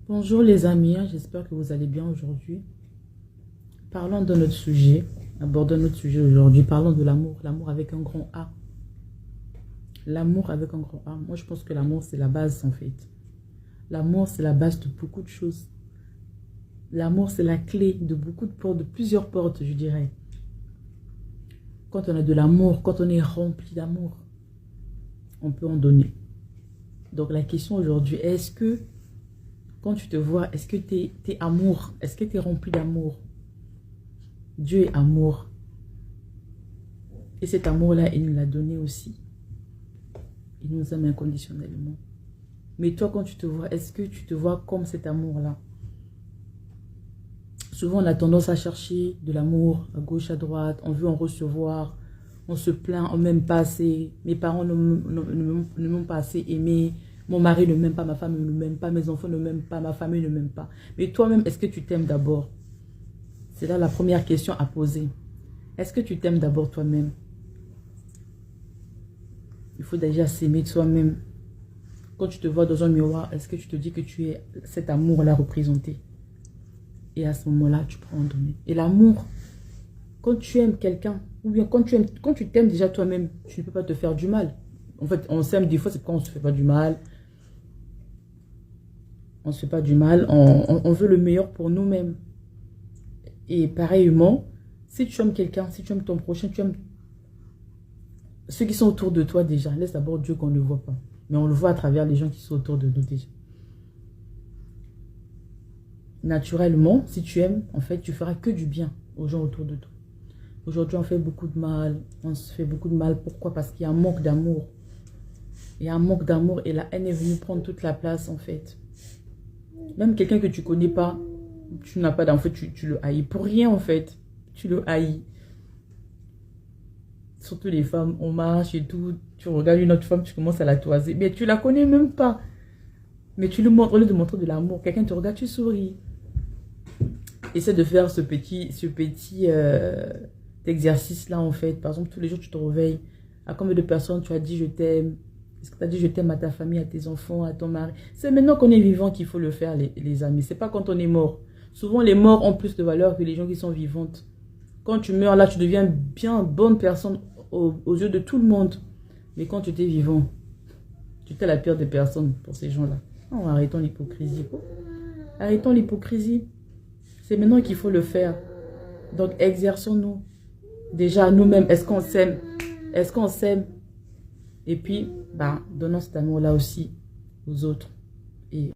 Bonjour les amis, j'espère que vous allez bien aujourd'hui. Parlons de notre sujet, abordons notre sujet aujourd'hui, parlons de l'amour, l'amour avec un grand A. L'amour avec un grand A, moi je pense que l'amour c'est la base en fait. L'amour c'est la base de beaucoup de choses. L'amour c'est la clé de beaucoup de portes, de plusieurs portes je dirais. Quand on a de l'amour, quand on est rempli d'amour, on peut en donner. Donc la question aujourd'hui, est-ce que quand tu te vois, est-ce que tu es amour? Est-ce que tu es rempli d'amour? Dieu est amour. Et cet amour-là, il nous l'a donné aussi. Il nous aime inconditionnellement. Mais toi, quand tu te vois, est-ce que tu te vois comme cet amour-là? Souvent, on a tendance à chercher de l'amour à gauche, à droite. On veut en recevoir. On se plaint, on m'aime pas assez. Mes parents ne m'ont pas assez aimé. Mon mari ne m'aime pas, ma femme ne m'aime pas, mes enfants ne m'aiment pas, ma famille ne m'aime pas. Mais toi-même, est-ce que tu t'aimes d'abord? C'est là la première question à poser. Est-ce que tu t'aimes d'abord toi-même? Il faut déjà s'aimer de soi-même. Quand tu te vois dans un miroir, est-ce que tu te dis que tu es cet amour-là représenté? Et à ce moment-là, tu prends en donner. Et l'amour, quand tu aimes quelqu'un, ou bien quand tu t'aimes déjà toi-même, tu ne peux pas te faire du mal. En fait, on s'aime des fois, c'est quand on ne se fait pas du mal. On ne se fait pas du mal, on veut le meilleur pour nous-mêmes. Et pareillement, si tu aimes quelqu'un, si tu aimes ton prochain, tu aimes ceux qui sont autour de toi déjà. Laisse d'abord Dieu qu'on ne le voit pas. Mais on le voit à travers les gens qui sont autour de nous déjà. Naturellement, si tu aimes, en fait, tu feras que du bien aux gens autour de toi. Aujourd'hui, on fait beaucoup de mal. On se fait beaucoup de mal. Pourquoi? Parce qu'il y a un manque d'amour. Il y a un manque d'amour et la haine est venue prendre toute la place, en fait. Même quelqu'un que tu ne connais pas, tu n'as pas d'enfant, tu le haïs. Pour rien, en fait. Tu le haïs. Surtout les femmes, on marche et tout. Tu regardes une autre femme, tu commences à la toiser. Mais tu la connais même pas. Mais tu le montres, au lieu de montrer de l'amour. Quelqu'un te regarde, tu souris. Essaie de faire ce petit exercice-là, en fait. Par exemple, tous les jours, tu te réveilles. À combien de personnes tu as dit je t'aime? Est-ce que tu as dit je t'aime à ta famille, à tes enfants, à ton mari? C'est maintenant qu'on est vivant qu'il faut le faire, les amis. C'est pas quand on est mort. Souvent, les morts ont plus de valeur que les gens qui sont vivantes. Quand tu meurs, là, tu deviens bien bonne personne aux yeux de tout le monde. Mais quand tu étais vivant, tu étais la pire des personnes pour ces gens-là. Oh, arrêtons l'hypocrisie. Arrêtons l'hypocrisie. C'est maintenant qu'il faut le faire. Donc, exerçons-nous. Déjà, nous-mêmes, est-ce qu'on s'aime? Est-ce qu'on s'aime? Et puis, donnons cet amour-là aussi aux autres. Et